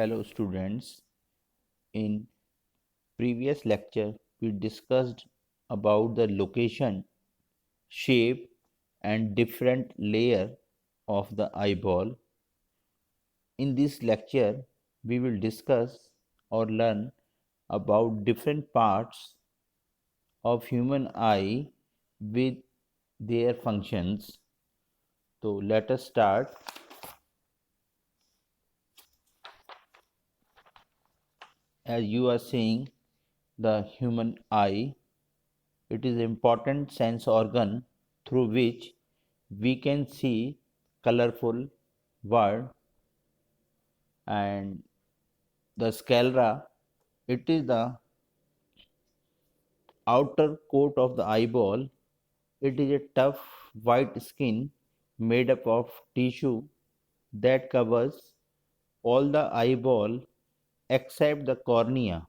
Hello students, in previous lecture we discussed about the location, shape and different layer of the eyeball. In this lecture we will discuss or learn about different parts of human eye with their functions. So let us start. As you are seeing the human eye, it is an important sense organ through which we can see colorful world. And the sclera, it is the outer coat of the eyeball. It is a tough white skin made up of tissue that covers all the eyeball except the cornea,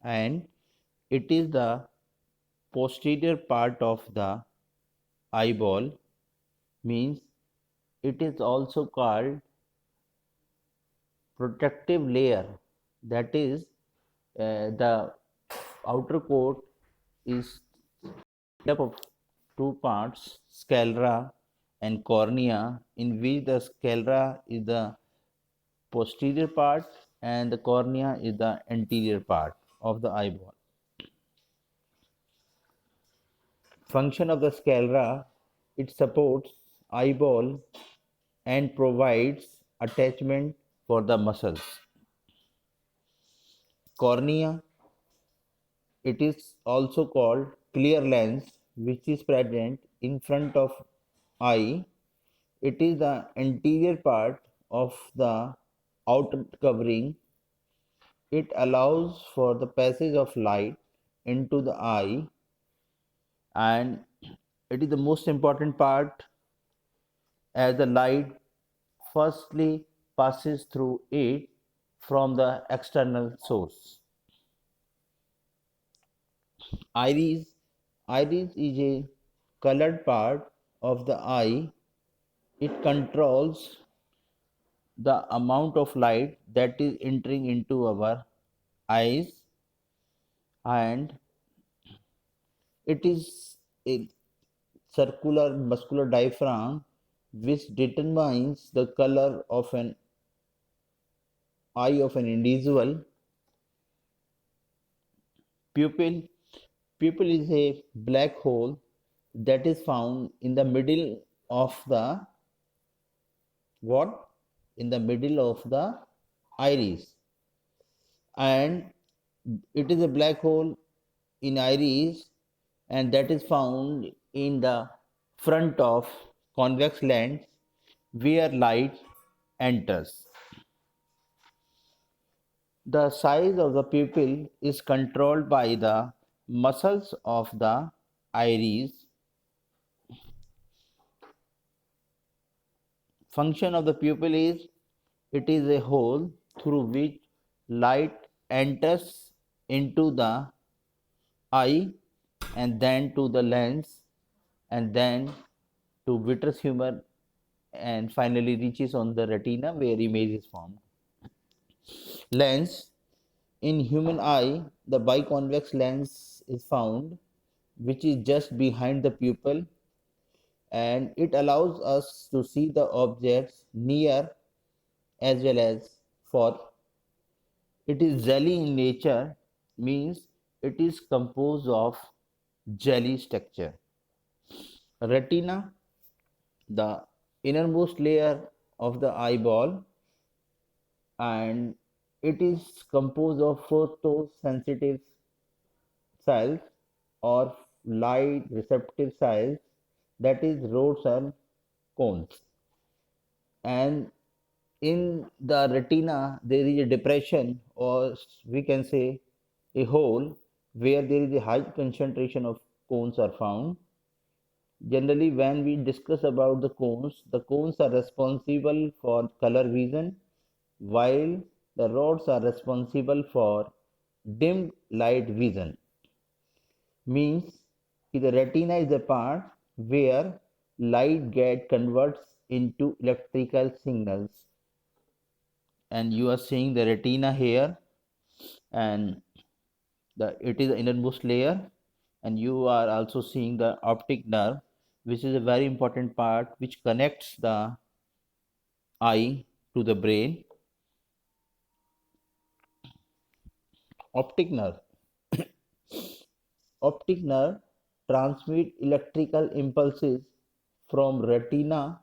and it is the posterior part of the eyeball, means it is also called protective layer. That is, the outer coat is made up of two parts, sclera and cornea, in which the sclera is the posterior part and the cornea is the anterior part of the eyeball. Function of the sclera: it supports eyeball and provides attachment for the muscles. Cornea, it is also called clear lens, which is present in front of eye. It is the anterior part of the outer covering. It allows for the passage of light into the eye, and it is the most important part, as the light firstly passes through it from the external source. Iris. Iris is a colored part of the eye. It controls the amount of light that is entering into our eyes, and it is a circular muscular diaphragm which determines the color of an eye of an individual. Pupil. Pupil is a black hole that is found in the middle of the what? In the middle of the iris, and it is a black hole in iris, and that is found in the front of convex lens where light enters. The size of the pupil is controlled by the muscles of the iris. Function of the pupil is, it is a hole through which light enters into the eye and then to the lens and then to vitreous humor and finally reaches on the retina where image is formed. Lens. In human eye, the biconvex lens is found, which is just behind the pupil, and it allows us to see the objects near as well as far. It is jelly in nature, means it is composed of jelly structure. Retina, the innermost layer of the eyeball, and it is composed of photosensitive cells or light receptive cells, that is rods and cones. And in the retina there is a depression, or we can say a hole, where there is a high concentration of cones are found. Generally, when we discuss about the cones are responsible for color vision, while the rods are responsible for dim light vision. Means the retina is the part where light get converts into electrical signals, and you are seeing the retina here, and it is the innermost layer, and you are also seeing the optic nerve, which is a very important part which connects the eye to the brain. Optic nerve optic nerve transmit electrical impulses from retina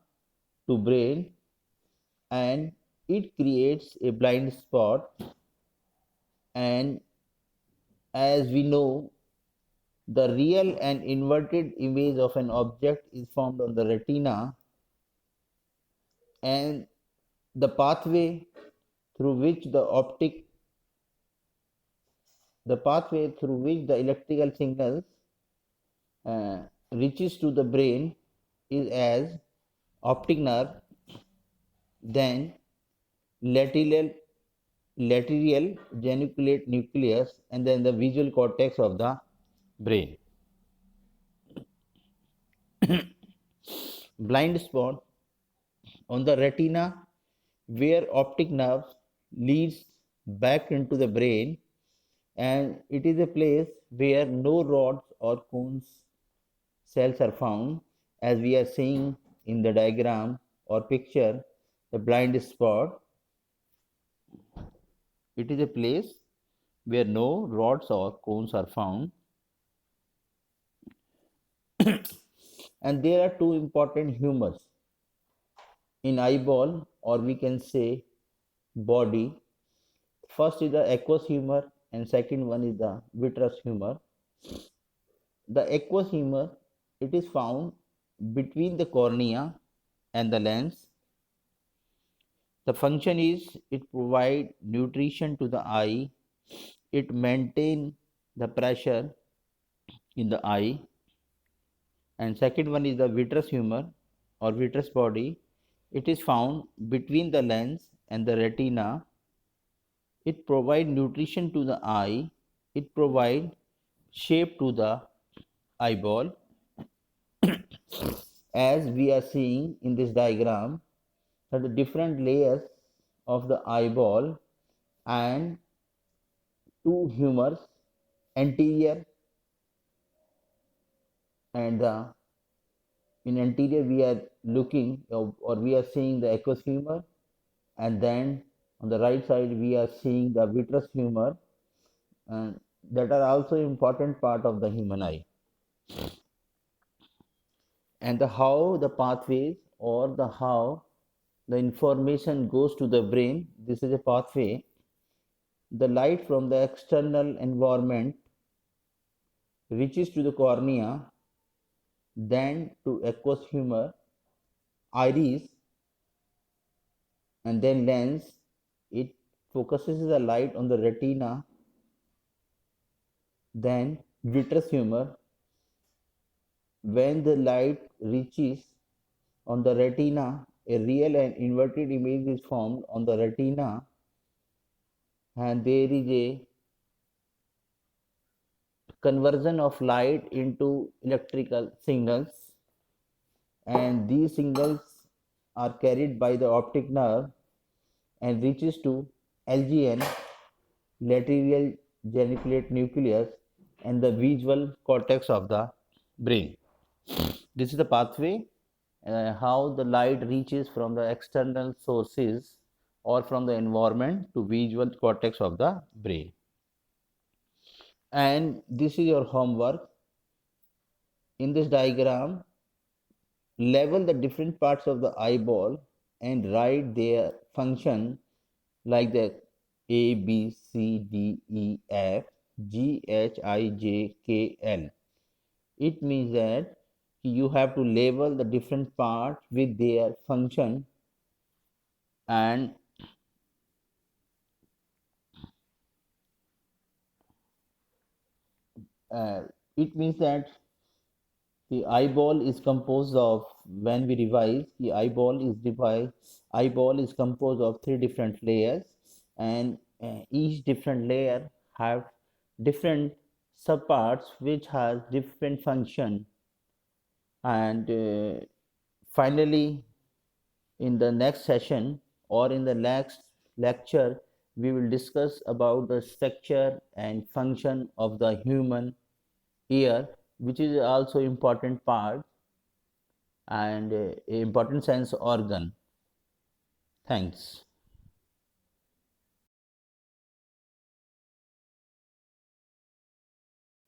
to brain, and it creates a blind spot. And as we know, the real and inverted image of an object is formed on the retina, and the pathway through which the electrical signals uh, reaches to the brain is as optic nerve, then lateral lateral geniculate nucleus, and then the visual cortex of the brain. Blind spot on the retina where optic nerve leads back into the brain, and it is a place where no rods or cones cells are found, as we are seeing in the diagram or picture. The blind spot, it is a place where no rods or cones are found, and there are two important humors in eyeball, or we can say body. First is the aqueous humor, and second one is the vitreous humor. The aqueous humor, it is found between the cornea and the lens. The function is it provide nutrition to the eye, it maintain the pressure in the eye. And second one is the vitreous humor or vitreous body. It is found between the lens and the retina. It provide nutrition to the eye, it provide shape to the eyeball, as we are seeing in this diagram, that the different layers of the eyeball and two humors, anterior and in anterior we are looking, or we are seeing the aqueous humor, and then on the right side we are seeing the vitreous humor, and that are also important part of the human eye. And the how the pathways, or the how the information goes to the brain, this is a pathway. The light from the external environment reaches to the cornea, then to aqueous humor, iris, and then lens. It focuses the light on the retina, then vitreous humor. When the light reaches on the retina, a real and inverted image is formed on the retina, and there is a conversion of light into electrical signals, and these signals are carried by the optic nerve and reaches to LGN, lateral geniculate nucleus, and the visual cortex of the brain. This is the pathway, how the light reaches from the external sources or from the environment to visual cortex of the brain. And this is your homework. In this diagram, level the different parts of the eyeball and write their function, like the A, B, C, D, E, F, G, H, I, J, K, L. It means that you have to label the different parts with their function, and uh, it means that the eyeball is composed of, when we revise, the eyeball is composed of three different layers, and each different layer have different subparts which has different function. And finally, in the next session or in the next lecture we will discuss about the structure and function of the human ear, which is also important part and important sense organ. Thanks.